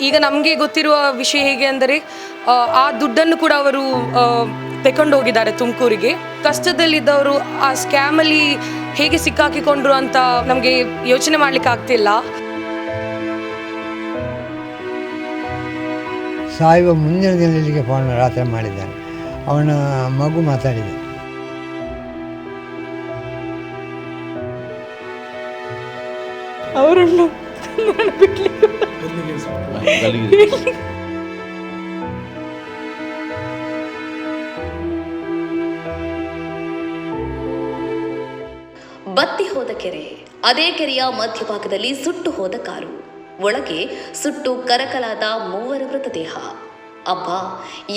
ಈಗ ನಮಗೆ ಗೊತ್ತಿರುವ ವಿಷಯ ಹೇಗೆ ಅಂದರೆ ಆ ದುಡ್ಡನ್ನು ಕೂಡ ಅವರು ತೆಕೊಂಡು ಹೋಗಿದ್ದಾರೆ ತುಮಕೂರಿಗೆ. ಕಷ್ಟದಲ್ಲಿದ್ದವರು ಆ ಸ್ಕ್ಯಾಮಲ್ಲಿ ಹೇಗೆ ಸಿಕ್ಕಾಕಿಕೊಂಡ್ರು ಅಂತ ನಮಗೆ ಯೋಚನೆ ಮಾಡಲಿಕ್ಕೆ ಆಗ್ತಿಲ್ಲ. ಸಾಯುವ ಮುಂದಿನ ದಿನಗಳಿಗೆ ಫೋನ್ ರಾತ್ರಿ ಮಾಡಿದ್ದಾನೆ. ಅವನ ಮಗು ಮಾತಾಡಿದೆ. ಅವರನ್ನು ಬತ್ತಿ ಹೋದ ಕೆರೆ, ಅದೇ ಕೆರೆಯ ಮಧ್ಯಭಾಗದಲ್ಲಿ ಸುಟ್ಟು ಹೋದ ಕಾರು, ಒಳಗೆ ಸುಟ್ಟು ಕರಕಲಾದ ಮೂವರ ಮೃತದೇಹ. ಅಬ್ಬಾ,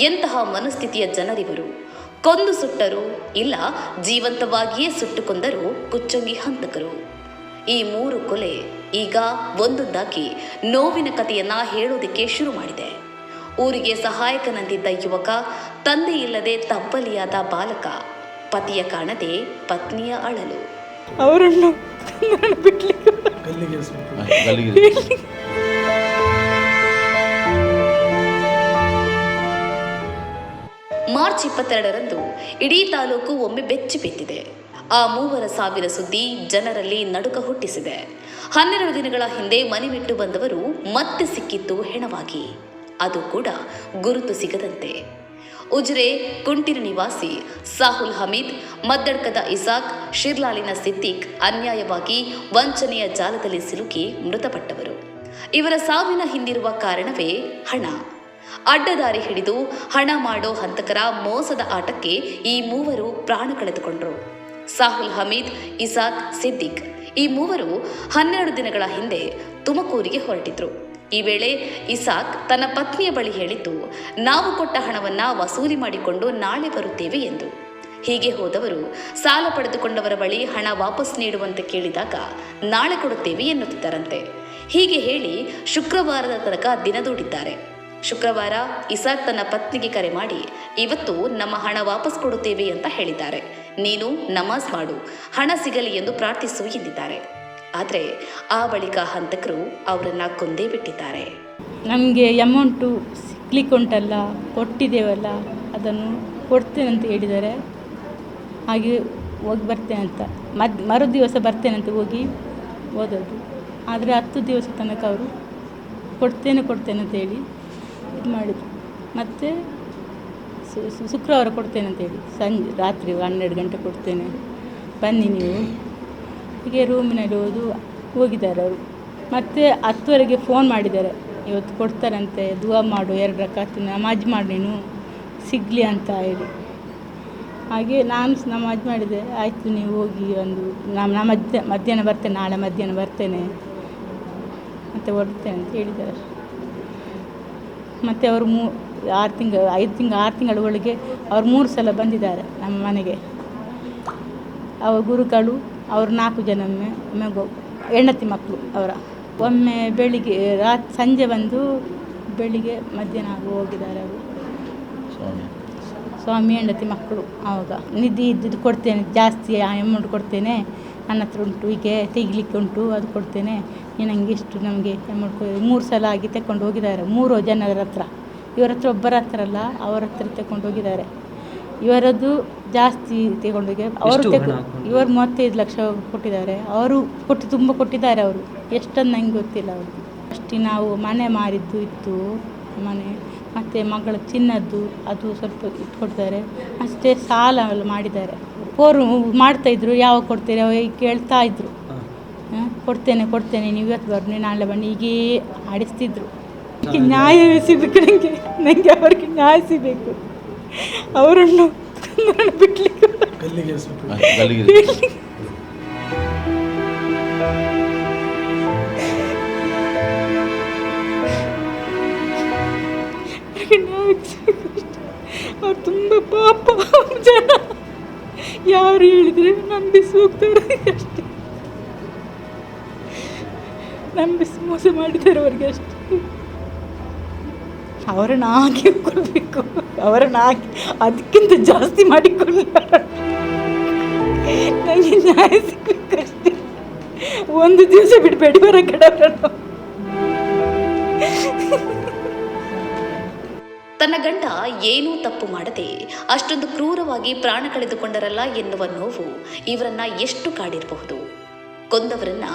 ಎಂತಹ ಮನಸ್ಥಿತಿಯ ಜನರಿವರು! ಕೊಂದು ಸುಟ್ಟರು, ಇಲ್ಲ ಜೀವಂತವಾಗಿಯೇ ಸುಟ್ಟುಕೊಂಡರು ಕುಚ್ಚಂಗಿ ಹಂತಕರು. ಈ 3 ಕೊಲೆ ಈಗ ಒಂದೊಂದಾಗಿ ನೋವಿನ ಕಥೆಯನ್ನ ಹೇಳೋದಕ್ಕೆ ಶುರು ಮಾಡಿದೆ. ಊರಿಗೆ ಸಹಾಯಕನಂದಿದ್ದ ಯುವಕ, ತಂದೆ ಇಲ್ಲದೆ ತಬ್ಬಲಿಯಾದ ಬಾಲಕ, ಪತಿಯ ಕಾಣದೆ ಪತ್ನಿಯ ಅಳಲು. ಅವರನ್ನು ಮಾರ್ಚ್ 22ರಂದು ಇಡೀ ತಾಲೂಕು ಒಮ್ಮೆ ಬೆಚ್ಚಿ ಬಿದ್ದಿದೆ. ಆ 3 ಸಾವಿರ ಸುದ್ದಿ ಜನರಲ್ಲಿ ನಡುಕ ಹುಟ್ಟಿಸಿದೆ. 12 ದಿನಗಳ ಹಿಂದೆ ಮನೆ ಬಿಟ್ಟು ಬಂದವರು ಮತ್ತೆ ಸಿಕ್ಕಿತ್ತು ಹೆಣವಾಗಿ, ಅದು ಕೂಡ ಗುರುತು ಸಿಗದಂತೆ. ಉಜಿರೆ ಕುಂಟಿನ ನಿವಾಸಿ ಸಾಹುಲ್ ಹಮೀದ್, ಮದ್ದಡ್ಕದ ಇಸಾಕ್, ಶಿರ್ಲಾಲಿನ ಸಿದ್ದಿಕ್ ಅನ್ಯಾಯವಾಗಿ ವಂಚನೆಯ ಜಾಲದಲ್ಲಿ ಸಿಲುಕಿ ಮೃತಪಟ್ಟವರು. ಇವರ ಸಾವಿನ ಹಿಂದಿರುವ ಕಾರಣವೇ ಹಣ. ಅಡ್ಡದಾರಿ ಹಿಡಿದು ಹಣ ಮಾಡೋ ಹಂತಕರ ಮೋಸದ ಆಟಕ್ಕೆ ಈ 3 ಪ್ರಾಣ ಕಳೆದುಕೊಂಡರು. ಸಾಹುಲ್ ಹಮೀದ್, ಇಸಾಕ್, ಸಿದ್ದಿಕ್ ಈ 3 12 ದಿನಗಳ ಹಿಂದೆ ತುಮಕೂರಿಗೆ ಹೊರಟಿದ್ರು. ಈ ವೇಳೆ ಇಸಾಕ್ ತನ್ನ ಪತ್ನಿಯ ಬಳಿ ಹೇಳಿದ್ದು, ನಾವು ಕೊಟ್ಟ ಹಣವನ್ನ ವಸೂಲಿ ಮಾಡಿಕೊಂಡು ನಾಳೆ ಬರುತ್ತೇವೆ ಎಂದು. ಹೀಗೆ ಹೋದವರು ಸಾಲ ಪಡೆದುಕೊಂಡವರ ಬಳಿ ಹಣ ವಾಪಸ್ ನೀಡುವಂತೆ ಕೇಳಿದಾಗ ನಾಳೆ ಕೊಡುತ್ತೇವೆ ಎನ್ನುತ್ತಿದ್ದರಂತೆ. ಹೀಗೆ ಹೇಳಿ ಶುಕ್ರವಾರದ ತನಕ ದಿನ ದೂಡಿದ್ದಾರೆ. ಶುಕ್ರವಾರ ಇಸಾಕ್ ತನ್ನ ಪತ್ನಿಗೆ ಕರೆ ಮಾಡಿ, ಇವತ್ತು ನಮ್ಮ ಹಣ ವಾಪಸ್ ಕೊಡುತ್ತೇವೆ ಅಂತ ಹೇಳಿದ್ದಾರೆ, ನೀನು ನಮಾಜ್ ಮಾಡು, ಹಣ ಸಿಗಲಿ ಎಂದು ಪ್ರಾರ್ಥಿಸು ಎಂದಿದ್ದಾರೆ. ಆದರೆ ಆ ಬಳಿಕ ಹಂತಕರು ಅವರನ್ನ ಕೊಂದೇ ಬಿಟ್ಟಿದ್ದಾರೆ. ನಮಗೆ ಅಮೌಂಟು ಸಿಗ್ಲಿಕ್ಕೆ ಉಂಟಲ್ಲ, ಕೊಟ್ಟಿದ್ದೇವಲ್ಲ, ಅದನ್ನು ಕೊಡ್ತೇನೆ ಅಂತ ಹೇಳಿದ್ದಾರೆ. ಹಾಗೆ ಹೋಗಿ ಬರ್ತೇನೆ ಅಂತ ಮರು ದಿವಸ ಬರ್ತೇನೆ ಅಂತ ಹೋಗಿ ಓದೋದು. ಆದರೆ 10 ದಿವಸ ತನಕ ಅವರು ಕೊಡ್ತೇನೆ ಅಂತ ಹೇಳಿ ಇದು ಮಾಡಿದರು. ಮತ್ತು ಶುಕ್ರವಾರ ಕೊಡ್ತೇನೆ ಅಂತೇಳಿ ರಾತ್ರಿ 12 ಗಂಟೆ ಕೊಡ್ತೇನೆ, ಬನ್ನಿ ನೀವು ಹೀಗೆ ರೂಮಿನಲ್ಲಿ ಹೋಗಿದ್ದಾರೆ ಅವರು. ಮತ್ತು 10ವರೆಗೆ ಫೋನ್ ಮಾಡಿದ್ದಾರೆ, ಇವತ್ತು ಕೊಡ್ತಾರಂತೆ, ದುವಾ ಮಾಡು, 2 ರಕಾತ್ ನಮಾಜ್ ಮಾಡಿ ನೀನು ಸಿಗಲಿ ಅಂತ ಹೇಳಿ. ಹಾಗೆ ನಾನು ನಮಾಜ್ ಮಾಡಿದೆ. ಆಯಿತು ನೀವು ಹೋಗಿ, ನಾನು ಮಧ್ಯಾಹ್ನ ಬರ್ತೇನೆ, ನಾಳೆ ಮಧ್ಯಾಹ್ನ ಬರ್ತೇನೆ ಮತ್ತು ಹೊರಡ್ತೇನೆ ಅಂತ ಹೇಳಿದ್ದಾರೆ. ಮತ್ತು ಅವರು 6 ತಿಂಗಳ ಅವ್ರು 3 ಸಲ ಬಂದಿದ್ದಾರೆ ನಮ್ಮ ಮನೆಗೆ. ಅವ್ರ ಗುರುಗಳು, ಅವರು 4 ಜನ, ಒಮ್ಮೆ ಹೆಂಡತಿ ಮಕ್ಕಳು ಅವರ. ಒಮ್ಮೆ ಬೆಳಿಗ್ಗೆ ಸಂಜೆ ಬಂದು ಬೆಳಿಗ್ಗೆ ಮಧ್ಯಾಹ್ನ ಹೋಗಿದ್ದಾರೆ ಅವರು. ಸ್ವಾಮಿ ಹೆಂಡತಿ ಮಕ್ಕಳು. ಆವಾಗ ನಿಧಿ ಇದ್ದು ಕೊಡ್ತೇನೆ, ಜಾಸ್ತಿ ಅಮೌಂಟ್ ಕೊಡ್ತೇನೆ, ನನ್ನ ಹತ್ರ ಉಂಟು, ಹೀಗೆ ತೆಗಿಲಿಕ್ಕೆ ಉಂಟು, ಅದು ಕೊಡ್ತೇನೆ, ನನಗೆ ಇಷ್ಟು ನಮಗೆ ಅಮೌಂಟ್ 3 ಸಲ ಆಗಿ ತಗೊಂಡು ಹೋಗಿದ್ದಾರೆ 3 ಜನರ ಹತ್ರ. ಇವರ ಹತ್ರ ಒಬ್ಬರ ಹತ್ರ ಅಲ್ಲ, ಅವರ ಹತ್ರ ತಗೊಂಡು ಹೋಗಿದ್ದಾರೆ. ಇವರದ್ದು ಜಾಸ್ತಿ ತಗೊಂಡೋಗಿ ಇವರು 35 ಲಕ್ಷ ಕೊಟ್ಟಿದ್ದಾರೆ. ಅವರು ತುಂಬ ಕೊಟ್ಟಿದ್ದಾರೆ. ಅವರು ಎಷ್ಟನ್ನು ನಂಗೆ ಗೊತ್ತಿಲ್ಲ. ಅವ್ರಿಗೆ ಅಷ್ಟೇ ನಾವು ಮನೆ ಮಾರಿದ್ದು ಇತ್ತು, ಮನೆ ಮತ್ತು ಮಗಳ ಚಿನ್ನದ್ದು ಅದು ಸ್ವಲ್ಪ ಇಟ್ಕೊಡ್ತಾರೆ. ಅಷ್ಟೇ ಸಾಲ ಎಲ್ಲ ಮಾಡಿದ್ದಾರೆ. ಅವರು ಮಾಡ್ತಾಯಿದ್ರು, ಯಾವಾಗ ಕೊಡ್ತೀರಿ ಅವಾಗ ಕೇಳ್ತಾ ಇದ್ರು. ಕೊಡ್ತೇನೆ ನೀವು ಇವತ್ತು ಬರ್ನಿ, ನಾಳೆ ಬನ್ನಿ, ಹೀಗೇ ಆಡಿಸ್ತಿದ್ರು. ನ್ಯಾಯ ಸಿಗಬೇಕು, ನನಗೆ ಅವ್ರಿಗೆ ನ್ಯಾಯ ಸಿಗಬೇಕು. ಅವರನ್ನು ಬಿಡ್ಲಿಕ್ಕೆ ಅವ್ರು ತುಂಬ ಪಾಪ ಜನ, ಯಾರು ಹೇಳಿದರೆ ನಂಬಿಸಿ ಹೋಗ್ತಾರೆ ಅಷ್ಟೇ. ನಂಬಿಸಿ ಮೋಸ ಮಾಡಿದ್ದಾರೆ ಅವ್ರಿಗೆ ಅಷ್ಟೇ. ಅವರನ್ನು ಹಾಕಿ ಕೊಡಬೇಕು, ಅವರನ್ನು ಹಾಕಿ ಅದಕ್ಕಿಂತ ಜಾಸ್ತಿ ಮಾಡಿಕೊಳ್ಳ. ನನಗೆ ನ್ಯಾಯ ಸಿಗಬೇಕಷ್ಟೇ. ಒಂದು ದಿವಸ ಬಿಡಬೇಡಿ ಹೊರಗಡೆ ಅವರನ್ನು. ತನ್ನ ಗಂಡ ಏನೂ ತಪ್ಪು ಮಾಡದೆ ಅಷ್ಟೊಂದು ಕ್ರೂರವಾಗಿ ಪ್ರಾಣ ಕಳೆದುಕೊಂಡರಲ್ಲ ಎನ್ನುವ ನೋವು ಇವರನ್ನ ಎಷ್ಟು ಕಾಡಿರಬಹುದು. ಕೊಂದವರನ್ನ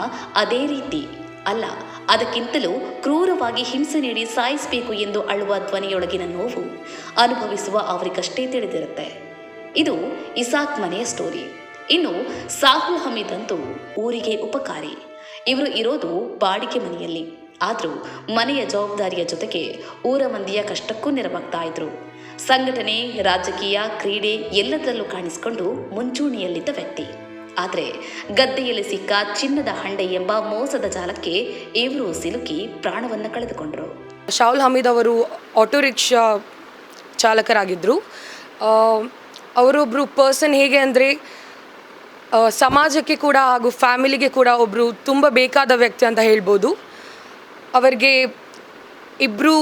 ಅದೇ ರೀತಿ ಅಲ್ಲ, ಅದಕ್ಕಿಂತಲೂ ಕ್ರೂರವಾಗಿ ಹಿಂಸೆ ನೀಡಿ ಸಾಯಿಸಬೇಕು ಎಂದು ಅಳುವ ಧ್ವನಿಯೊಳಗಿನ ನೋವು ಅನುಭವಿಸುವ ಅವರಿಗಷ್ಟೇ ತಿಳಿದಿರುತ್ತೆ. ಇದು ಇಸಾಕ್ ಮನೆಯ ಸ್ಟೋರಿ. ಇನ್ನು ಸಾಹುಲ್ ಹಮೀದ್ ಅಂತೂ ಊರಿಗೆ ಉಪಕಾರಿ. ಇವರು ಇರೋದು ಬಾಡಿಗೆ ಮನೆಯಲ್ಲಿ. ಆದರೂ ಮನೆಯ ಜವಾಬ್ದಾರಿಯ ಜೊತೆಗೆ ಊರ ಮಂದಿಯ ಕಷ್ಟಕ್ಕೂ ನೆರವಾಗ್ತಾ ಇದ್ರು. ಸಂಘಟನೆ, ರಾಜಕೀಯ, ಕ್ರೀಡೆ ಎಲ್ಲದರಲ್ಲೂ ಕಾಣಿಸಿಕೊಂಡು ಮುಂಚೂಣಿಯಲ್ಲಿದ್ದ ವ್ಯಕ್ತಿ. ಆದರೆ ಗದ್ದೆಯಲ್ಲಿ ಸಿಕ್ಕ ಚಿನ್ನದ ಹಂಡೆ ಎಂಬ ಮೋಸದ ಜಾಲಕ್ಕೆ ಇವರು ಸಿಲುಕಿ ಪ್ರಾಣವನ್ನು ಕಳೆದುಕೊಂಡರು. ಶಾಹುಲ್ ಹಮೀದ್ ಅವರು ಆಟೋ ರಿಕ್ಷಾ ಚಾಲಕರಾಗಿದ್ದರು. ಅವರೊಬ್ಬರು ಪರ್ಸನ್ ಹೇಗೆ ಅಂದರೆ ಸಮಾಜಕ್ಕೆ ಕೂಡ ಹಾಗೂ ಫ್ಯಾಮಿಲಿಗೆ ಕೂಡ ಒಬ್ಬರು ತುಂಬ ಬೇಕಾದ ವ್ಯಕ್ತಿ ಅಂತ ಹೇಳ್ಬೋದು. ಅವರಿಗೆ ಇಬ್ಬರು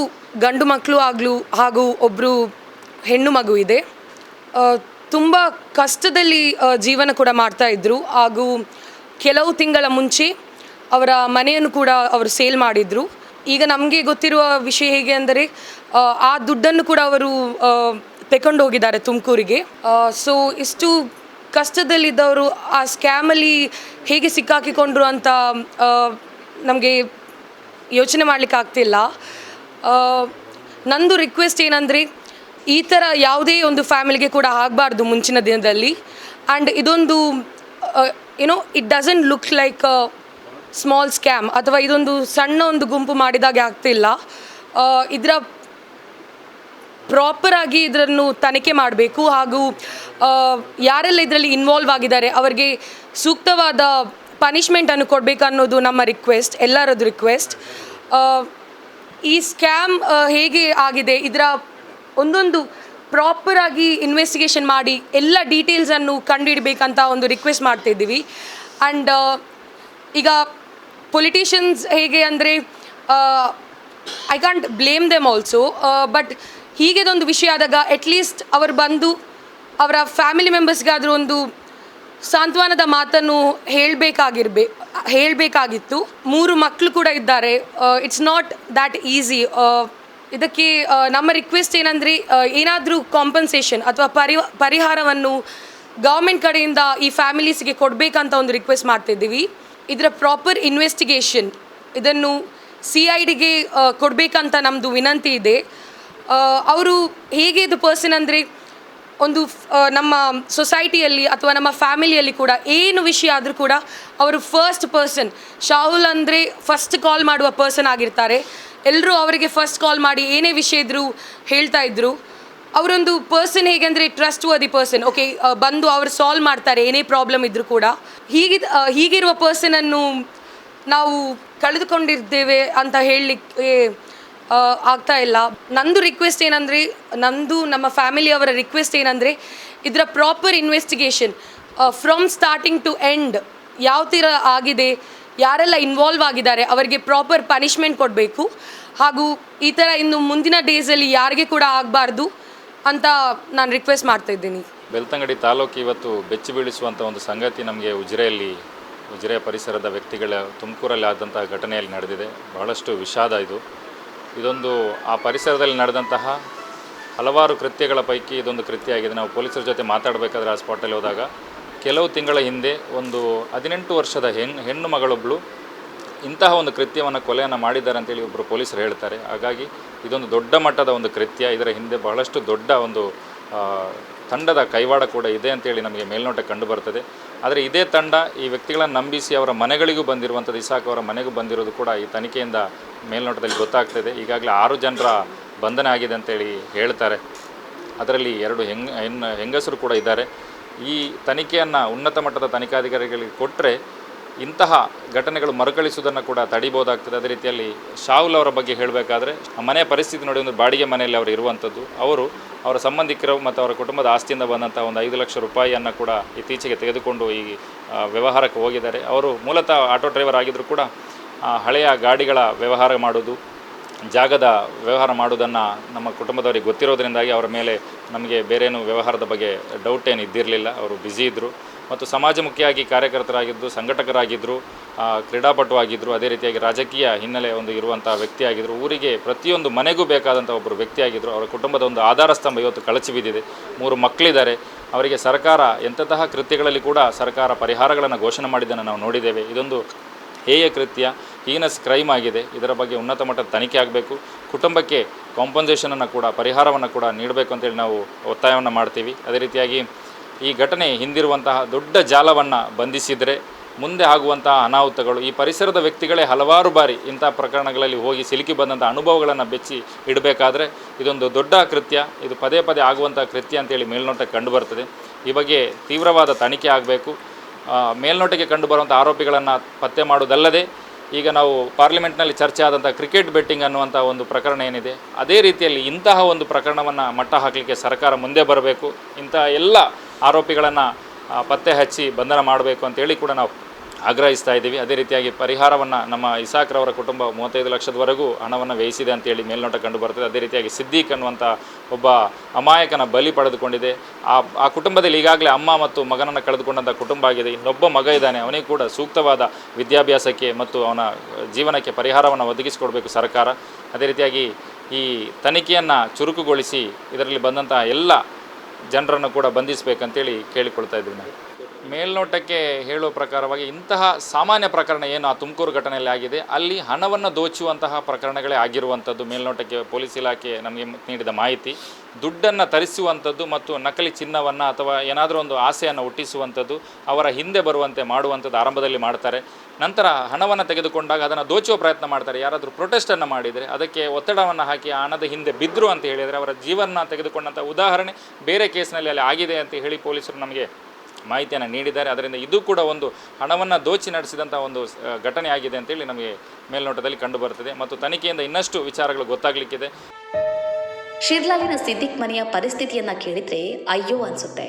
ಗಂಡು ಮಕ್ಕಳು ಹಾಗೂ ಒಬ್ಬರು ಹೆಣ್ಣು ಮಗು ಇದೆ. ತುಂಬ ಕಷ್ಟದಲ್ಲಿ ಜೀವನ ಕೂಡ ಮಾಡ್ತಾಯಿದ್ರು. ಹಾಗೂ ಕೆಲವು ತಿಂಗಳ ಮುಂಚೆ ಅವರ ಮನೆಯನ್ನು ಕೂಡ ಅವರು ಸೇಲ್ ಮಾಡಿದರು. ಈಗ ನಮಗೆ ಗೊತ್ತಿರುವ ವಿಷಯ ಹೇಗೆ ಅಂದರೆ ಆ ದುಡ್ಡನ್ನು ಕೂಡ ಅವರು ತಗೊಂಡು ಹೋಗಿದ್ದಾರೆ ತುಮಕೂರಿಗೆ. ಸೊ ಇಷ್ಟು ಕಷ್ಟದಲ್ಲಿದ್ದವರು ಆ ಸ್ಕ್ಯಾಮಲ್ಲಿ ಹೇಗೆ ಸಿಕ್ಕಾಕಿಕೊಂಡ್ರು ಅಂತ ನಮಗೆ ಯೋಚನೆ ಮಾಡಲಿಕ್ಕೆ ಆಗ್ತಿಲ್ಲ. ನಂದು ರಿಕ್ವೆಸ್ಟ್ ಏನಂದರೆ ಈ ಥರ ಯಾವುದೇ ಒಂದು ಫ್ಯಾಮಿಲಿಗೆ ಕೂಡ ಆಗಬಾರ್ದು ಮುಂಚಿನ ದಿನದಲ್ಲಿ. ಆ್ಯಂಡ್ ಇದೊಂದು it doesn't look like a small scam ಅಥವಾ ಇದೊಂದು ಸಣ್ಣ ಒಂದು ಗುಂಪು ಮಾಡಿದಾಗೆ ಆಗ್ತಿಲ್ಲ. ಇದರ ಪ್ರಾಪರಾಗಿ ಇದನ್ನು ತನಿಖೆ ಮಾಡಬೇಕು. ಹಾಗೂ ಯಾರೆಲ್ಲ ಇದರಲ್ಲಿ ಇನ್ವಾಲ್ವ್ ಆಗಿದ್ದಾರೆ ಅವರಿಗೆ ಸೂಕ್ತವಾದ ಪನಿಷ್ಮೆಂಟನ್ನು ಕೊಡಬೇಕು ಅನ್ನೋದು ನಮ್ಮ ರಿಕ್ವೆಸ್ಟ್, ಎಲ್ಲರದ್ದು ರಿಕ್ವೆಸ್ಟ್. ಈ ಸ್ಕ್ಯಾಮ್ ಹೇಗೆ ಆಗಿದೆ ಇದರ ಒಂದೊಂದು ಪ್ರಾಪರಾಗಿ ಇನ್ವೆಸ್ಟಿಗೇಷನ್ ಮಾಡಿ ಎಲ್ಲ ಡೀಟೇಲ್ಸನ್ನು ಕಂಡುಹಿಡಬೇಕಂತ ಒಂದು ರಿಕ್ವೆಸ್ಟ್ ಮಾಡ್ತಿದ್ದೀವಿ. ಆ್ಯಂಡ್ ಈಗ ಪೊಲಿಟಿಷಿಯನ್ಸ್ ಹೇಗೆ ಅಂದರೆ I can't blame them also, but ಹೀಗೆದೊಂದು ವಿಷಯ ಆದಾಗ ಅಟ್ಲೀಸ್ಟ್ ಅವರು ಬಂದು ಅವರ ಫ್ಯಾಮಿಲಿ ಮೆಂಬರ್ಸ್ಗಾದರೂ ಒಂದು ಸಾಂತ್ವನದ ಮಾತನ್ನು ಹೇಳಬೇಕಾಗಿತ್ತು. 3 ಮಕ್ಕಳು ಕೂಡ ಇದ್ದಾರೆ. It's not that easy. ಇದಕ್ಕೆ ನಮ್ಮ ರಿಕ್ವೆಸ್ಟ್ ಏನಂದರೆ ಏನಾದರೂ ಕಾಂಪನ್ಸೇಷನ್ ಅಥವಾ ಪರಿಹಾರವನ್ನು ಗೌರ್ಮೆಂಟ್ ಕಡೆಯಿಂದ ಈ ಫ್ಯಾಮಿಲೀಸ್ಗೆ ಕೊಡಬೇಕಂತ ಒಂದು ರಿಕ್ವೆಸ್ಟ್ ಮಾಡ್ತಿದ್ದೀವಿ. ಇದರ ಪ್ರಾಪರ್ ಇನ್ವೆಸ್ಟಿಗೇಷನ್ ಇದನ್ನು CIDಗೆ ಕೊಡಬೇಕಂತ ನಮ್ಮದು ವಿನಂತಿ ಇದೆ. ಅವರು ಹೇಗೆ ಇದು ಪರ್ಸನ್ ಅಂದರೆ ಒಂದು ನಮ್ಮ ಸೊಸೈಟಿಯಲ್ಲಿ ಅಥವಾ ನಮ್ಮ ಫ್ಯಾಮಿಲಿಯಲ್ಲಿ ಕೂಡ ಏನು ವಿಷಯ ಆದರೂ ಕೂಡ ಅವರು ಫಸ್ಟ್ ಪರ್ಸನ್. ಶಾಹುಲ್ ಅಂದರೆ ಫಸ್ಟ್ ಕಾಲ್ ಮಾಡುವ ಪರ್ಸನ್ ಆಗಿರ್ತಾರೆ. ಎಲ್ಲರೂ ಅವರಿಗೆ ಫಸ್ಟ್ ಕಾಲ್ ಮಾಡಿ ಏನೇ ವಿಷಯ ಇದ್ದರೂ ಹೇಳ್ತಾ ಇದ್ದರು. ಅವರೊಂದು ಪರ್ಸನ್ ಹೇಗೆ ಅಂದರೆ ಟ್ರಸ್ಟ್ ವರ್ದಿ ಪರ್ಸನ್. ಓಕೆ, ಬಂದು ಅವರು ಸಾಲ್ವ್ ಮಾಡ್ತಾರೆ ಏನೇ ಪ್ರಾಬ್ಲಮ್ ಇದ್ದರೂ ಕೂಡ. ಹೀಗಿರುವ ಪರ್ಸನನ್ನು ನಾವು ಕಳೆದುಕೊಂಡಿದ್ದೇವೆ ಅಂತ ಹೇಳಲಿಕ್ಕೆ ಆಗ್ತಾ ಇಲ್ಲ. ನಂದು ರಿಕ್ವೆಸ್ಟ್ ಏನಂದರೆ ನಮ್ಮ ಫ್ಯಾಮಿಲಿಯವರ ರಿಕ್ವೆಸ್ಟ್ ಏನಂದರೆ ಇದರ proper investigation from starting to end ಯಾವ ಥರ ಆಗಿದೆ, ಯಾರೆಲ್ಲ ಇನ್ವಾಲ್ವ್ ಆಗಿದ್ದಾರೆ ಅವರಿಗೆ ಪ್ರಾಪರ್ ಪನಿಷ್ಮೆಂಟ್ ಕೊಡಬೇಕು. ಹಾಗೂ ಈ ಥರ ಇನ್ನು ಮುಂದಿನ ಡೇಸಲ್ಲಿ ಯಾರಿಗೆ ಕೂಡ ಆಗಬಾರ್ದು ಅಂತ ನಾನು ರಿಕ್ವೆಸ್ಟ್ ಮಾಡ್ತಾ ಇದ್ದೀನಿ. ಬೆಳ್ತಂಗಡಿ ತಾಲೂಕು ಇವತ್ತು ಬೆಚ್ಚಿ ಬೀಳಿಸುವಂಥ ಒಂದು ಸಂಗತಿ ನಮಗೆ ಉಜಿರೆಯ ಪರಿಸರದ ವ್ಯಕ್ತಿಗಳ ತುಮಕೂರಲ್ಲಿ ಆದಂತಹ ಘಟನೆಯಲ್ಲಿ ನಡೆದಿದೆ. ಬಹಳಷ್ಟು ವಿಷಾದ ಇದೊಂದು ಆ ಪರಿಸರದಲ್ಲಿ ನಡೆದಂತಹ ಹಲವಾರು ಕೃತ್ಯಗಳ ಪೈಕಿ ಇದೊಂದು ಕೃತ್ಯ ಆಗಿದೆ. ನಾವು ಪೊಲೀಸರ ಜೊತೆ ಮಾತಾಡಬೇಕಾದ್ರೆ ಆ ಸ್ಪಾಟಲ್ಲಿ ಹೋದಾಗ ಕೆಲವು ತಿಂಗಳ ಹಿಂದೆ ಒಂದು 18 ವರ್ಷದ ಹೆಣ್ಣು ಮಗಳೊಬ್ಬಳು ಇಂತಹ ಒಂದು ಕೃತ್ಯವನ್ನು ಕೊಲೆಯನ್ನು ಮಾಡಿದ್ದಾರೆ ಅಂತೇಳಿ ಒಬ್ಬರು ಪೊಲೀಸರು ಹೇಳ್ತಾರೆ. ಹಾಗಾಗಿ ಇದೊಂದು ದೊಡ್ಡ ಮಟ್ಟದ ಒಂದು ಕೃತ್ಯ. ಇದರ ಹಿಂದೆ ಬಹಳಷ್ಟು ದೊಡ್ಡ ಒಂದು ತಂಡದ ಕೈವಾಡ ಕೂಡ ಇದೆ ಅಂತೇಳಿ ನಮಗೆ ಮೇಲ್ನೋಟ ಕಂಡು ಬರ್ತದೆ. ಆದರೆ ಇದೇ ತಂಡ ಈ ವ್ಯಕ್ತಿಗಳನ್ನು ನಂಬಿಸಿ ಅವರ ಮನೆಗಳಿಗೂ ಬಂದಿರುವಂಥದ್ದು, ಇಸಾಕ್ ಅವರ ಮನೆಗೂ ಬಂದಿರೋದು ಕೂಡ ಈ ತನಿಖೆಯಿಂದ ಮೇಲ್ನೋಟದಲ್ಲಿ ಗೊತ್ತಾಗ್ತದೆ. ಈಗಾಗಲೇ 6 ಜನರ ಬಂಧನ ಆಗಿದೆ ಅಂತೇಳಿ ಹೇಳ್ತಾರೆ. ಅದರಲ್ಲಿ 2 ಹೆಂಗಸರು ಕೂಡ ಇದ್ದಾರೆ. ಈ ತನಿಖೆಯನ್ನು ಉನ್ನತ ಮಟ್ಟದ ತನಿಖಾಧಿಕಾರಿಗಳಿಗೆ ಕೊಟ್ಟರೆ ಇಂತಹ ಘಟನೆಗಳು ಮರುಕಳಿಸುವುದನ್ನು ಕೂಡ ತಡಿಬೋದಾಗ್ತದೆ. ಅದೇ ರೀತಿಯಲ್ಲಿ ಶಾಹುಲ್ ಅವರ ಬಗ್ಗೆ ಹೇಳಬೇಕಾದ್ರೆ ಆ ಮನೆಯ ಪರಿಸ್ಥಿತಿ ನೋಡಿ, ಒಂದು ಬಾಡಿಗೆ ಮನೆಯಲ್ಲಿ ಅವರು ಇರುವಂಥದ್ದು. ಅವರ ಸಂಬಂಧಿಕರು ಮತ್ತು ಅವರ ಕುಟುಂಬದ ಆಸ್ತಿಯಿಂದ ಬಂದಂಥ ಒಂದು 5 ಲಕ್ಷ ರೂಪಾಯಿಯನ್ನು ಕೂಡ ಇತ್ತೀಚೆಗೆ ತೆಗೆದುಕೊಂಡು ಈ ವ್ಯವಹಾರಕ್ಕೆ ಹೋಗಿದ್ದಾರೆ. ಅವರು ಮೂಲತಃ ಆಟೋ ಡ್ರೈವರ್ ಆಗಿದ್ದರೂ ಕೂಡ ಹಳೆಯ ಗಾಡಿಗಳ ವ್ಯವಹಾರ ಮಾಡೋದು, ಜಾಗದ ವ್ಯವಹಾರ ಮಾಡೋದನ್ನು ನಮ್ಮ ಕುಟುಂಬದವರಿಗೆ ಗೊತ್ತಿರೋದ್ರಿಂದಾಗಿ ಅವರ ಮೇಲೆ ನಮಗೆ ಬೇರೇನು ವ್ಯವಹಾರದ ಬಗ್ಗೆ ಡೌಟ್ ಏನು ಇದ್ದಿರಲಿಲ್ಲ. ಅವರು ಬ್ಯುಸಿ ಇದ್ದರು. ಮತ್ತು ಸಮಾಜಮುಖಿಯಾಗಿ ಕಾರ್ಯಕರ್ತರಾಗಿದ್ದರು, ಸಂಘಟಕರಾಗಿದ್ದರು, ಕ್ರೀಡಾಪಟು ಆಗಿದ್ದರು, ಅದೇ ರೀತಿಯಾಗಿ ರಾಜಕೀಯ ಹಿನ್ನೆಲೆ ಇರುವಂಥ ವ್ಯಕ್ತಿಯಾಗಿದ್ದರು. ಊರಿಗೆ ಪ್ರತಿಯೊಂದು ಮನೆಗೂ ಬೇಕಾದಂಥ ಒಬ್ಬರು ವ್ಯಕ್ತಿಯಾಗಿದ್ದರು. ಅವರ ಕುಟುಂಬದ ಒಂದು ಆಧಾರ ಸ್ತಂಭ ಇವತ್ತು ಕಳಚಿ ಬಿದ್ದಿದೆ. 3 ಮಕ್ಕಳಿದ್ದಾರೆ. ಅವರಿಗೆ ಸರ್ಕಾರ ಎಂತಹ ಕೃತ್ಯಗಳಲ್ಲಿ ಕೂಡ ಸರ್ಕಾರ ಪರಿಹಾರಗಳನ್ನು ಘೋಷಣೆ ಮಾಡಿದ್ದನ್ನು ನಾವು ನೋಡಿದ್ದೇವೆ. ಇದೊಂದು ಹೇಯ ಕೃತ್ಯ, ಹೀನಸ್ ಕ್ರೈಮ್ ಆಗಿದೆ. ಇದರ ಬಗ್ಗೆ ಉನ್ನತ ಮಟ್ಟದ ತನಿಖೆ ಆಗಬೇಕು. ಕುಟುಂಬಕ್ಕೆ ಕಾಂಪನ್ಸೇಷನನ್ನು ಕೂಡ, ಪರಿಹಾರವನ್ನು ಕೂಡ ನೀಡಬೇಕು ಅಂತೇಳಿ ನಾವು ಒತ್ತಾಯವನ್ನು ಮಾಡ್ತೀವಿ. ಅದೇ ರೀತಿಯಾಗಿ ಈ ಘಟನೆ ಹಿಂದಿರುವಂತಹ ದೊಡ್ಡ ಜಾಲವನ್ನು ಬಂಧಿಸಿದರೆ ಮುಂದೆ ಆಗುವಂತಹ ಅನಾಹುತಗಳು, ಈ ಪರಿಸರದ ವ್ಯಕ್ತಿಗಳೇ ಹಲವಾರು ಬಾರಿ ಇಂಥ ಪ್ರಕರಣಗಳಲ್ಲಿ ಹೋಗಿ ಸಿಲುಕಿ ಬಂದಂಥ ಅನುಭವಗಳನ್ನು ಬೆಚ್ಚಿ ಇಡಬೇಕಾದ್ರೆ ಇದೊಂದು ದೊಡ್ಡ ಕೃತ್ಯ, ಇದು ಪದೇ ಪದೇ ಆಗುವಂಥ ಕೃತ್ಯ ಅಂತೇಳಿ ಮೇಲ್ನೋಟಕ್ಕೆ ಕಂಡುಬರ್ತದೆ. ಈ ಬಗ್ಗೆ ತೀವ್ರವಾದ ತನಿಖೆ ಆಗಬೇಕು. ಮೇಲ್ನೋಟಕ್ಕೆ ಕಂಡುಬರುವಂಥ ಆರೋಪಿಗಳನ್ನು ಪತ್ತೆ ಮಾಡುವುದಲ್ಲದೆ ಈಗ ನಾವು ಪಾರ್ಲಿಮೆಂಟ್ನಲ್ಲಿ ಚರ್ಚೆ ಆದಂಥ ಕ್ರಿಕೆಟ್ ಬೆಟ್ಟಿಂಗ್ ಅನ್ನುವಂಥ ಒಂದು ಪ್ರಕರಣ ಏನಿದೆ, ಅದೇ ರೀತಿಯಲ್ಲಿ ಇಂತಹ ಒಂದು ಪ್ರಕರಣವನ್ನು ಮಟ್ಟ ಹಾಕಲಿಕ್ಕೆ ಸರ್ಕಾರ ಮುಂದೆ ಬರಬೇಕು. ಇಂತಹ ಎಲ್ಲ ಆರೋಪಿಗಳನ್ನು ಪತ್ತೆ ಹಚ್ಚಿ ಬಂಧನ ಮಾಡಬೇಕು ಅಂತೇಳಿ ಕೂಡ ನಾವು ಆಗ್ರಹಿಸ್ತಾ ಇದ್ದೀವಿ. ಅದೇ ರೀತಿಯಾಗಿ ಪರಿಹಾರವನ್ನು ನಮ್ಮ ಇಸಾಕ್ರವರ ಕುಟುಂಬ 35 ಲಕ್ಷದವರೆಗೂ ಹಣವನ್ನು ವ್ಯಯಿಸಿದೆ ಅಂತೇಳಿ ಮೇಲ್ನೋಟ ಕಂಡು ಬರ್ತದೆ. ಅದೇ ರೀತಿಯಾಗಿ ಸಿದ್ದೀಕ್ ಅನ್ನುವಂಥ ಒಬ್ಬ ಅಮಾಯಕನ ಬಲಿ ಪಡೆದುಕೊಂಡಿದೆ. ಆ ಕುಟುಂಬದಲ್ಲಿ ಈಗಾಗಲೇ ಅಮ್ಮ ಮತ್ತು ಮಗನನ್ನು ಕಳೆದುಕೊಂಡಂಥ ಕುಟುಂಬ ಆಗಿದೆ. ಇನ್ನೊಬ್ಬ ಮಗ ಇದ್ದಾನೆ, ಅವನಿಗೆ ಕೂಡ ಸೂಕ್ತವಾದ ವಿದ್ಯಾಭ್ಯಾಸಕ್ಕೆ ಮತ್ತು ಅವನ ಜೀವನಕ್ಕೆ ಪರಿಹಾರವನ್ನು ಒದಗಿಸಿಕೊಡಬೇಕು ಸರ್ಕಾರ. ಅದೇ ರೀತಿಯಾಗಿ ಈ ತನಿಖೆಯನ್ನು ಚುರುಕುಗೊಳಿಸಿ ಇದರಲ್ಲಿ ಬಂದಂಥ ಎಲ್ಲ ಜನರನ್ನು ಕೂಡ ಬಂಧಿಸಬೇಕಂತೇಳಿ ಕೇಳಿಕೊಳ್ತಾ ಇದ್ದೀವಿ. ನಾವು ಮೇಲ್ನೋಟಕ್ಕೆ ಹೇಳುವ ಪ್ರಕಾರವಾಗಿ ಇಂತಹ ಸಾಮಾನ್ಯ ಪ್ರಕರಣ ಏನು ಆ ತುಮಕೂರು ಘಟನೆಯಲ್ಲಿ ಆಗಿದೆ, ಅಲ್ಲಿ ಹಣವನ್ನು ದೋಚುವಂತಹ ಪ್ರಕರಣಗಳೇ ಆಗಿರುವಂಥದ್ದು. ಮೇಲ್ನೋಟಕ್ಕೆ ಪೊಲೀಸ್ ಇಲಾಖೆ ನಮಗೆ ನೀಡಿದ ಮಾಹಿತಿ, ದುಡ್ಡನ್ನು ತರಿಸುವಂಥದ್ದು ಮತ್ತು ನಕಲಿ ಚಿನ್ನವನ್ನು ಅಥವಾ ಏನಾದರೂ ಒಂದು ಆಸೆಯನ್ನು ಹುಟ್ಟಿಸುವಂಥದ್ದು, ಅವರ ಹಿಂದೆ ಬರುವಂತೆ ಮಾಡುವಂಥದ್ದು ಆರಂಭದಲ್ಲಿ ಮಾಡ್ತಾರೆ. ನಂತರ ಹಣವನ್ನು ತೆಗೆದುಕೊಂಡಾಗ ಅದನ್ನು ದೋಚುವ ಪ್ರಯತ್ನ ಮಾಡ್ತಾರೆ. ಯಾರಾದರೂ ಪ್ರೊಟೆಸ್ಟನ್ನು ಮಾಡಿದರೆ ಅದಕ್ಕೆ ಒತ್ತಡವನ್ನು ಹಾಕಿ ಆ ಹಣದ ಹಿಂದೆ ಬಿದ್ದರು ಅಂತ ಹೇಳಿದರೆ ಅವರ ಜೀವನ ತೆಗೆದುಕೊಂಡಂಥ ಉದಾಹರಣೆ ಬೇರೆ ಕೇಸ್ನಲ್ಲಿ ಅಲ್ಲಿ ಆಗಿದೆ ಅಂತ ಹೇಳಿ ಪೊಲೀಸರು ನಮಗೆ ಮಾಹಿತಿಯನ್ನು ನೀಡಿದ್ದಾರೆ. ಅದರಿಂದ ಇದು ಕೂಡ ಒಂದು ಹಣವನ್ನು ದೋಚಿ ನಡೆಸಿದಂಥ ಒಂದು ಘಟನೆ ಆಗಿದೆ ಅಂತೇಳಿ ನಮಗೆ ಮೇಲ್ನೋಟದಲ್ಲಿ ಕಂಡುಬರುತ್ತದೆ. ಮತ್ತು ತನಿಖೆಯಿಂದ ಇನ್ನಷ್ಟು ವಿಚಾರಗಳು ಗೊತ್ತಾಗಲಿಕ್ಕಿದೆ. ಶಿರ್ಲಾಲಿನ ಸಿದ್ದಿಕ್ ಮನೆಯ ಪರಿಸ್ಥಿತಿಯನ್ನ ಕೇಳಿದ್ರೆ ಅಯ್ಯೋ ಅನ್ಸುತ್ತೆ.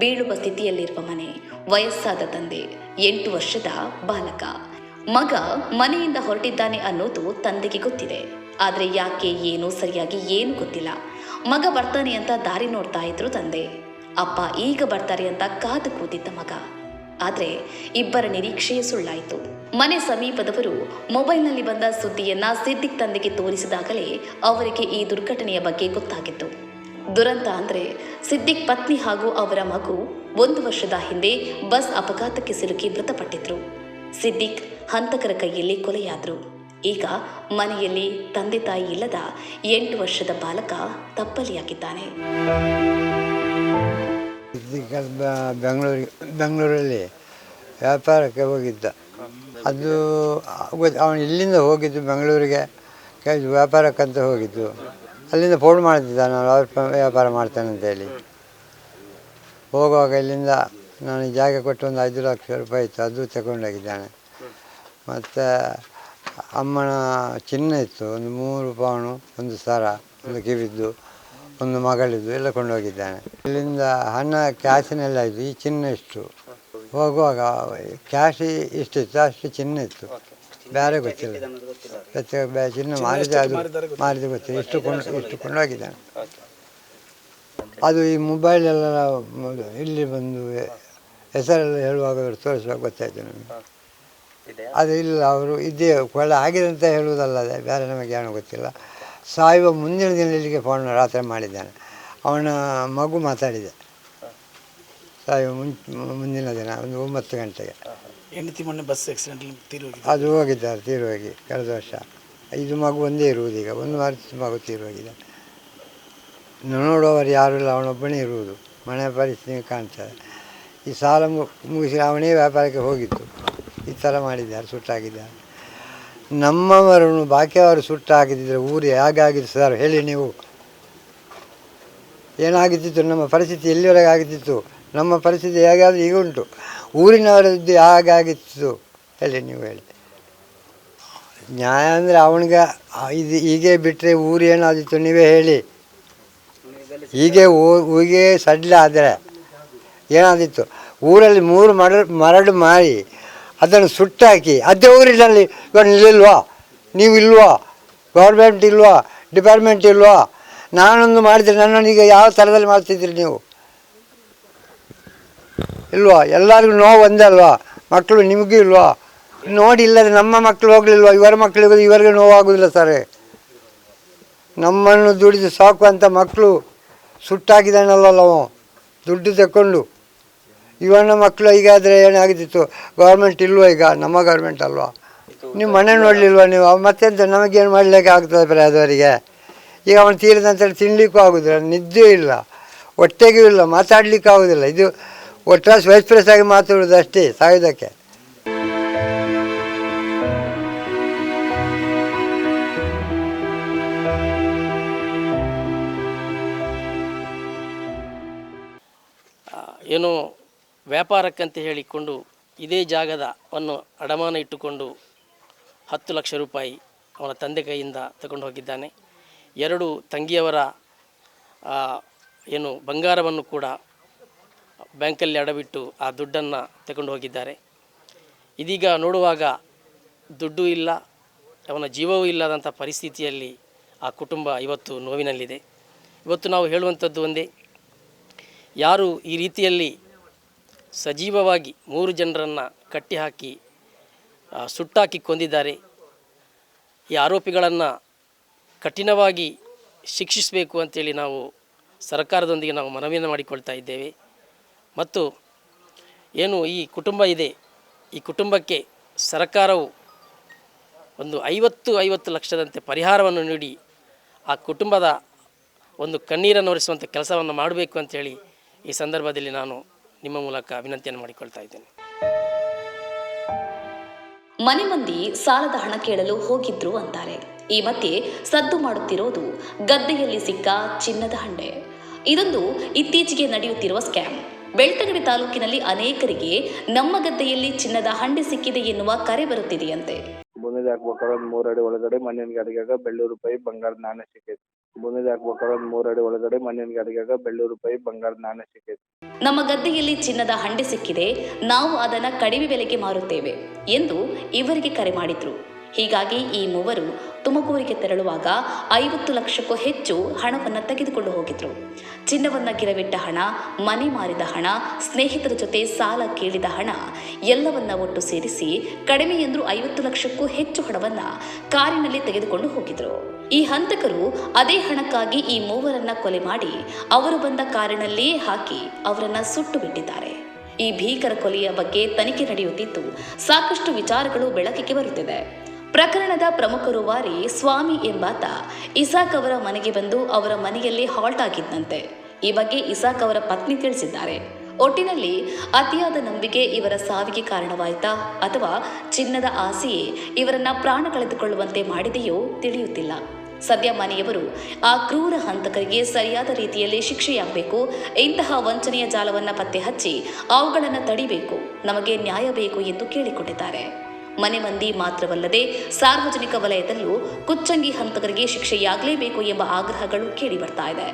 ಬೀಳುವ ಸ್ಥಿತಿಯಲ್ಲಿರುವ ಮನೆ, ವಯಸ್ಸಾದ ತಂದೆ, 8 ವರ್ಷದ ಬಾಲಕ, ಮಗ ಮನೆಯಿಂದ ಹೊರಟಿದ್ದಾನೆ ಅನ್ನೋದು ತಂದೆಗೆ ಗೊತ್ತಿದೆ. ಆದರೆ ಯಾಕೆ, ಏನು ಸರಿಯಾಗಿ ಏನು ಗೊತ್ತಿಲ್ಲ. ಮಗ ಬರ್ತಾನೆ ಅಂತ ದಾರಿ ನೋಡ್ತಾ ಇದ್ರು ತಂದೆ. ಅಪ್ಪ ಈಗ ಬರ್ತಾರೆ ಅಂತ ಕಾದು ಕೂತಿದ್ದ ಮಗ. ಆದರೆ ಇಬ್ಬರ ನಿರೀಕ್ಷೆಯೇ ಸುಳ್ಳಾಯಿತು. ಮನೆ ಸಮೀಪದವರು ಮೊಬೈಲ್ನಲ್ಲಿ ಬಂದ ಸುದ್ದಿಯನ್ನ ಸಿದ್ದಿಕ್ ತಂದೆಗೆ ತೋರಿಸಿದಾಗಲೇ ಅವರಿಗೆ ಈ ದುರ್ಘಟನೆಯ ಬಗ್ಗೆ ಗೊತ್ತಾಗಿತ್ತು. ದುರಂತ ಅಂದರೆ ಸಿದ್ದಿಕ್ ಪತ್ನಿ ಹಾಗೂ ಅವರ ಮಗು 1 ವರ್ಷದ ಹಿಂದೆ ಬಸ್ ಅಪಘಾತಕ್ಕೆ ಸಿಲುಕಿ ಮೃತಪಟ್ಟಿದ್ರು. ಸಿದ್ದಿಕ್ ಹಂತಕರ ಕೈಯಲ್ಲಿ ಕೊಲೆಯಾದರು. ಈಗ ಮನೆಯಲ್ಲಿ ತಂದೆ ತಾಯಿ ಇಲ್ಲದ 8 ವರ್ಷದ ಬಾಲಕ ತಪ್ಪಲಿಯಾಗಿದ್ದಾನೆ. ಬೆಂಗಳೂರಲ್ಲಿ ವ್ಯಾಪಾರಕ್ಕೆ ಹೋಗಿದ್ದ. ಅದು ಅವನು ಇಲ್ಲಿಂದ ಹೋಗಿದ್ದು ಬೆಂಗಳೂರಿಗೆ ವ್ಯಾಪಾರಕ್ಕಂತ ಹೋಗಿದ್ದು. ಅಲ್ಲಿಂದ ಫೋನ್ ಮಾಡ್ತಿದ್ದ, ನಾನು ವ್ಯಾಪಾರ ಮಾಡ್ತೇನೆ ಅಂತೇಳಿ. ಹೋಗುವಾಗ ಇಲ್ಲಿಂದ ನಾನು ಜಾಗ ಕೊಟ್ಟು ಒಂದು 5 ಲಕ್ಷ ರೂಪಾಯಿ ಇತ್ತು, ಅದು ತಗೊಂಡೋಗಿದ್ದಾನೆ. ಮತ್ತು ಅಮ್ಮನ ಚಿನ್ನ ಇತ್ತು, ಒಂದು 3 ಪೌನು, ಒಂದು ಸರ, ಒಂದು ಕಿವಿದ್ದು, ಒಂದು ಮಗಳಿದ್ದು ಎಲ್ಲ ಕೊಂಡೋಗಿದ್ದಾನೆ. ಇಲ್ಲಿಂದ ಹಣ ಕ್ಯಾಶಿನೆಲ್ಲ ಇತ್ತು. ಈ ಚಿನ್ನ ಇಷ್ಟು ಹೋಗುವಾಗ ಕ್ಯಾಶ್ ಇಷ್ಟಿತ್ತು, ಅಷ್ಟು ಚಿನ್ನ ಇತ್ತು. ಬೇರೆ ಗೊತ್ತಿಲ್ಲ, ಚಿನ್ನ ಮಾರಿದ, ಅದು ಮಾರಿದ ಗೊತ್ತಿಲ್ಲ. ಇಷ್ಟು ಕೊಂಡೋಗಿದ್ದಾನೆ. ಅದು ಈ ಮೊಬೈಲೆಲ್ಲ ಇಲ್ಲಿ ಬಂದು ಹೆಸರೆಲ್ಲ ಹೇಳುವಾಗ ತೋರಿಸುವಾಗ ಗೊತ್ತಾಯಿತು ನಮಗೆ. ಅದು ಇಲ್ಲ, ಅವರು ಇದೇ ಕೊಲೆ ಆಗಿದೆ ಅಂತ ಹೇಳುವುದಲ್ಲದೆ ಬೇರೆ ನಮಗೆ ಏನೋ ಗೊತ್ತಿಲ್ಲ. ಸಾಯುವ ಮುಂದಿನ ದಿನ ಇಲ್ಲಿಗೆ ಫೋನ್ ರಾತ್ರಿ ಮಾಡಿದ್ದಾನೆ. ಅವನ ಮಗು ಮಾತಾಡಿದೆ ಸಾಯುವ ಮುಂದಿನ ದಿನ ಒಂದು 9 ಗಂಟೆಗೆ. ಹೆಂಡತಿ ಮೊನ್ನೆ ಬಸ್ ಆಕ್ಸಿಡೆಂಟಲ್ಲಿ ಅದು ಹೋಗಿದ್ದಾರೆ, ತೀರೋಗಿ ಕಳೆದ ವರ್ಷ. ಇದು ಮಗು ಒಂದೇ ಇರುವುದು, ಈಗ 1 ವರ್ಷದ ಮಗು ತೀರೋಗಿದೆ. ನೋಡುವವರು ಯಾರೂ ಇಲ್ಲ, ಅವನೊಬ್ಬನೇ ಇರುವುದು. ಮನೆ ಪರಿಸ್ಥಿತಿ ಕಾಣ್ತಾರೆ. ಈ ಸಾಲ ಮುಗಿಸಿ ಅವನೇ ವ್ಯಾಪಾರಕ್ಕೆ ಹೋಗಿತ್ತು. ಈ ಥರ ಮಾಡಿದ್ದಾರೆ, ಸುಟ್ಟಾಗಿದ್ದಾರೆ. ನಮ್ಮವರನ್ನು ಬಾಕಿಯವರು ಸುಟ್ಟು ಹಾಕಿದ್ದರೆ ಊರು ಹೇಗಾಗಿತ್ತು ಸರ್ ಹೇಳಿ ನೀವು? ಏನಾಗಿತ್ತು ನಮ್ಮ ಪರಿಸ್ಥಿತಿ? ಎಲ್ಲಿವರೆಗೆ ಆಗಿತ್ತು ನಮ್ಮ ಪರಿಸ್ಥಿತಿ? ಹೇಗಾದರೂ ಈಗ ಉಂಟು. ಊರಿನವರದ್ದು ಹೇಗಾಗಿತ್ತು ಹೇಳಿ ನೀವು? ಹೇಳಿ. ನ್ಯಾಯ ಅಂದರೆ ಅವನಿಗೆ ಇದು ಹೀಗೆ ಬಿಟ್ಟರೆ ಊರು ಏನಾದಿತ್ತು ನೀವೇ ಹೇಳಿ. ಹೀಗೆ ಸಡ್ಲ ಆದರೆ ಏನಾದಿತ್ತು? ಊರಲ್ಲಿ 3 ಮರಳು ಮಾಡಿ ಅದನ್ನು ಸುಟ್ಟಾಕಿ ಅದೇ ಊರಿನಲ್ಲಿ ಇವಾಗ ನಿಲ್ಲಿಲ್ವಾ? ನೀವು ಇಲ್ವಾ? ಗೌರ್ಮೆಂಟ್ ಇಲ್ವಾ? ಡಿಪಾರ್ಟ್ಮೆಂಟ್ ಇಲ್ವಾ? ನಾನೊಂದು ಮಾಡಿದರೆ ನನ್ನನ್ನು ಈಗ ಯಾವ ಥರದಲ್ಲಿ ಮಾಡ್ತಿದ್ದೀರಿ ನೀವು? ಇಲ್ವಾ? ಎಲ್ಲರಿಗೂ ನೋವು ಒಂದೇ ಅಲ್ವಾ? ಮಕ್ಕಳು ನಿಮಗೂ ಇಲ್ವಾ? ನೋಡಿ, ಇಲ್ಲದೆ ನಮ್ಮ ಮಕ್ಕಳು ಹೋಗಲಿಲ್ವಾ? ಇವರ ಮಕ್ಕಳಿಗೆ ಇವರಿಗೆ ನೋವಾಗೋದಿಲ್ಲ ಸರ್. ನಮ್ಮನ್ನು ದುಡಿದು ಸಾಕುವಂಥ ಮಕ್ಕಳು ಸುಟ್ಟಾಕಿದಾನಲ್ಲ ದುಡ್ಡು ತಗೊಂಡು. ಇವನ ಮಕ್ಕಳು ಹೀಗಾದರೆ ಏನಾಗಿದ್ದಿತ್ತು? ಗೌರ್ಮೆಂಟ್ ಇಲ್ವಾ ಈಗ? ನಮ್ಮ ಗೌರ್ಮೆಂಟ್ ಅಲ್ವಾ? ನೀವು ಮನೆ ನೋಡಲಿಲ್ವಾ ನೀವು? ಮತ್ತೆಂತ ನಮಗೇನು ಮಾಡಲಿಕ್ಕೆ ಆಗ್ತದೆ ಪ್ರಾಯದವರಿಗೆ? ಈಗ ಅವನು ತೀರಿದ ನಂತರ ತಿನ್ನಲಿಕ್ಕೂ ಆಗೋದಿಲ್ಲ, ನಿದ್ದೆ ಇಲ್ಲ, ಹೊಟ್ಟೆಗೂ ಇಲ್ಲ, ಮಾತಾಡಲಿಕ್ಕೆ ಆಗೋದಿಲ್ಲ. ಇದು ಒಟ್ರಾಸಿ ವೈಸ್ಪ್ರೆಸ್ ಆಗಿ ಮಾತಾಡೋದು ಅಷ್ಟೇ ಸಾಯೋದಕ್ಕೆ. ಏನು ವ್ಯಾಪಾರಕ್ಕಂತ ಹೇಳಿಕೊಂಡು ಇದೇ ಜಾಗದವನ್ನು ಅಡಮಾನ ಇಟ್ಟುಕೊಂಡು 10 ಲಕ್ಷ ರೂಪಾಯಿ ಅವನ ತಂದೆ ಕೈಯಿಂದ ತಗೊಂಡು ಹೋಗಿದ್ದಾನೆ. 2 ತಂಗಿಯವರ ಏನು ಬಂಗಾರವನ್ನು ಕೂಡ ಬ್ಯಾಂಕಲ್ಲಿ ಅಡವಿಟ್ಟು ಆ ದುಡ್ಡನ್ನು ತಗೊಂಡು ಹೋಗಿದ್ದಾರೆ. ಇದೀಗ ನೋಡುವಾಗ ದುಡ್ಡು ಇಲ್ಲ, ಅವನ ಜೀವವೂ ಇಲ್ಲದಂಥ ಪರಿಸ್ಥಿತಿಯಲ್ಲಿ ಆ ಕುಟುಂಬ ಇವತ್ತು ನೋವಿನಲ್ಲಿದೆ. ಇವತ್ತು ನಾವು ಹೇಳುವಂಥದ್ದು ಒಂದೇ, ಯಾರು ಈ ರೀತಿಯಲ್ಲಿ ಸಜೀವವಾಗಿ 3 ಜನರನ್ನು ಕಟ್ಟಿಹಾಕಿ ಸುಟ್ಟಾಕಿ ಕೊಂದಿದ್ದಾರೆ, ಈ ಆರೋಪಿಗಳನ್ನು ಕಠಿಣವಾಗಿ ಶಿಕ್ಷಿಸಬೇಕು ಅಂತೇಳಿ ನಾವು ಸರ್ಕಾರದೊಂದಿಗೆ ನಾವು ಮನವಿಯನ್ನು ಮಾಡಿಕೊಳ್ತಾ ಇದ್ದೇವೆ. ಮತ್ತು ಏನು ಈ ಕುಟುಂಬ ಇದೆ, ಈ ಕುಟುಂಬಕ್ಕೆ ಸರ್ಕಾರವು ಒಂದು 50 ಲಕ್ಷದಂತೆ ಪರಿಹಾರವನ್ನು ನೀಡಿ ಆ ಕುಟುಂಬದ ಒಂದು ಕಣ್ಣೀರನ್ನು ಒರೆಸುವಂಥ ಕೆಲಸವನ್ನು ಮಾಡಬೇಕು ಅಂಥೇಳಿ ಈ ಸಂದರ್ಭದಲ್ಲಿ ನಾನು ನಿಮ್ಮ ಮೂಲಕ ವಿನಂತಿಯನ್ನು ಮಾಡಿಕೊಳ್ತಾ ಇದ್ದೇನೆ. ಮನೆ ಮಂದಿ ಸಾಲದ ಹಣ ಕೇಳಲು ಹೋಗಿದ್ರು ಅಂತಾರೆ. ಈ ಮಧ್ಯೆ ಸದ್ದು ಮಾಡುತ್ತಿರೋದು ಗದ್ದೆಯಲ್ಲಿ ಸಿಕ್ಕ ಚಿನ್ನದ ಹಂಡೆ. ಇದೊಂದು ಇತ್ತೀಚೆಗೆ ನಡೆಯುತ್ತಿರುವ ಸ್ಕ್ಯಾಮ್. ಬೆಳ್ತಂಗಡಿ ತಾಲೂಕಿನಲ್ಲಿ ಅನೇಕರಿಗೆ ನಮ್ಮ ಗದ್ದೆಯಲ್ಲಿ ಚಿನ್ನದ ಹಂಡೆ ಸಿಕ್ಕಿದೆ ಎನ್ನುವ ಕರೆ ಬರುತ್ತಿದೆಯಂತೆ. ಬುನಿದ್ ಹಾಕ್ಬೇಕಾದ್ರೆ 3 ಅಡಿ ಒಳಗಡೆ ಮಣ್ಣಿನ ಗಡಿಗೆಗ ₹200 ಬಂಗಾರದ ನಾಣ್ಯ ಸಿಕ್ಕೈತಿ. ಬುನಿದ್ ಹಾಕ್ಬೇಕಾದ್ರೆ 3 ಅಡಿ ಒಳಗಡೆ ಮಣ್ಣಿನ ಗಡಿಗೆಗ ₹200 ಬಂಗಾರದ ನಾಣ್ಯ ಸಿಕ್ಕೈತಿ. ನಮ್ಮ ಗದ್ದೆಯಲ್ಲಿ ಚಿನ್ನದ ಹಂಡೆ ಸಿಕ್ಕಿದೆ, ನಾವು ಅದನ್ನು ಕಡಿಮೆ ಬೆಲೆಗೆ ಮಾರುತ್ತೇವೆ ಎಂದು ಇವರಿಗೆ ಕರೆ ಮಾಡಿದ್ರು. ಹೀಗಾಗಿ ಈ ಮೂವರು ತುಮಕೂರಿಗೆ ತೆರಳುವಾಗ 50 ಲಕ್ಷಕ್ಕೂ ಹೆಚ್ಚು ಹಣವನ್ನು ತೆಗೆದುಕೊಂಡು ಹೋಗಿದ್ರು. ಚಿನ್ನವನ್ನು ಗಿರವಿಟ್ಟ ಹಣ, ಮನೆ ಮಾರಿದ ಹಣ, ಸ್ನೇಹಿತರ ಜೊತೆ ಸಾಲ ಕೇಳಿದ ಹಣ ಎಲ್ಲವನ್ನ ಒಟ್ಟು ಸೇರಿಸಿ ಕಡಿಮೆ ಎಂದರೂ 50 ಲಕ್ಷಕ್ಕೂ ಹೆಚ್ಚು ಹಣವನ್ನು ಕಾರಿನಲ್ಲಿ ತೆಗೆದುಕೊಂಡು ಹೋಗಿದ್ರು. ಈ ಹಂತಕರು ಅದೇ ಹಣಕ್ಕಾಗಿ ಈ ಮೂವರನ್ನ ಕೊಲೆ ಮಾಡಿ ಅವರು ಬಂದ ಕಾರಿನಲ್ಲಿಯೇ ಹಾಕಿ ಅವರನ್ನ ಸುಟ್ಟು ಬಿಟ್ಟಿದ್ದಾರೆ. ಈ ಭೀಕರ ಕೊಲೆಯ ಬಗ್ಗೆ ತನಿಖೆ ನಡೆಯುತ್ತಿದ್ದು ಸಾಕಷ್ಟು ವಿಚಾರಗಳು ಬೆಳಕಿಗೆ ಬರುತ್ತಿದೆ. ಪ್ರಕರಣದ ಪ್ರಮುಖ ರೂವಾರಿ ಸ್ವಾಮಿ ಎಂಬಾತ ಇಸಾಕ್ ಅವರ ಮನೆಗೆ ಬಂದು ಅವರ ಮನೆಯಲ್ಲಿ ಹಾಲ್ಟ್ ಆಗಿದ್ದಂತೆ. ಈ ಬಗ್ಗೆ ಇಸಾಕ್ ಅವರ ಪತ್ನಿ ತಿಳಿಸಿದ್ದಾರೆ. ಒಟ್ಟಿನಲ್ಲಿ ಅತಿಯಾದ ನಂಬಿಕೆ ಇವರ ಸಾವಿಗೆ ಕಾರಣವಾಯಿತಾ ಅಥವಾ ಚಿನ್ನದ ಆಸೆಯೇ ಇವರನ್ನ ಪ್ರಾಣ ಕಳೆದುಕೊಳ್ಳುವಂತೆ ಮಾಡಿದೆಯೋ ತಿಳಿಯುತ್ತಿಲ್ಲ. ಸದ್ಯ ಮನೆಯವರು ಆ ಕ್ರೂರ ಹಂತಕರಿಗೆ ಸರಿಯಾದ ರೀತಿಯಲ್ಲಿ ಶಿಕ್ಷೆಯಾಗಬೇಕು, ಇಂತಹ ವಂಚನೆಯ ಜಾಲವನ್ನು ಪತ್ತೆ ಹಚ್ಚಿ ಅವುಗಳನ್ನು ತಡಿಬೇಕು, ನಮಗೆ ನ್ಯಾಯ ಬೇಕು ಎಂದು ಕೇಳಿಕೊಂಡಿದ್ದಾರೆ. ಮನೆ ಮಂದಿ ಮಾತ್ರವಲ್ಲದೆ ಸಾರ್ವಜನಿಕ ವಲಯದಲ್ಲೂ ಕುಚ್ಚಂಗಿ ಹಂತಕರಿಗೆ ಶಿಕ್ಷೆಯಾಗಲೇಬೇಕು ಎಂಬ ಆಗ್ರಹಗಳು ಕೇಳಿ ಬರ್ತಾ ಇದೆ.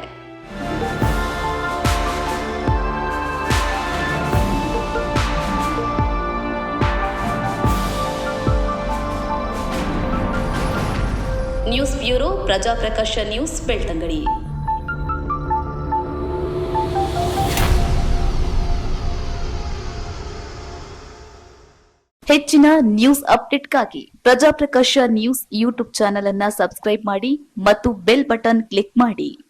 News bureau, Prajaprakasha news, Belthangady. ಹೆಚ್ಚಿನ ನ್ಯೂಸ್ ಅಪ್ಡೇಟ್ಗಾಗಿ ಪ್ರಜಾಪ್ರಕಾಶ ನ್ಯೂಸ್ ಯೂಟ್ಯೂಬ್ ಚಾನೆಲ್ ಅನ್ನು ಸಬ್ಸ್ಕ್ರೈಬ್ ಮಾಡಿ ಮತ್ತು ಬೆಲ್ ಬಟನ್ ಕ್ಲಿಕ್ ಮಾಡಿ.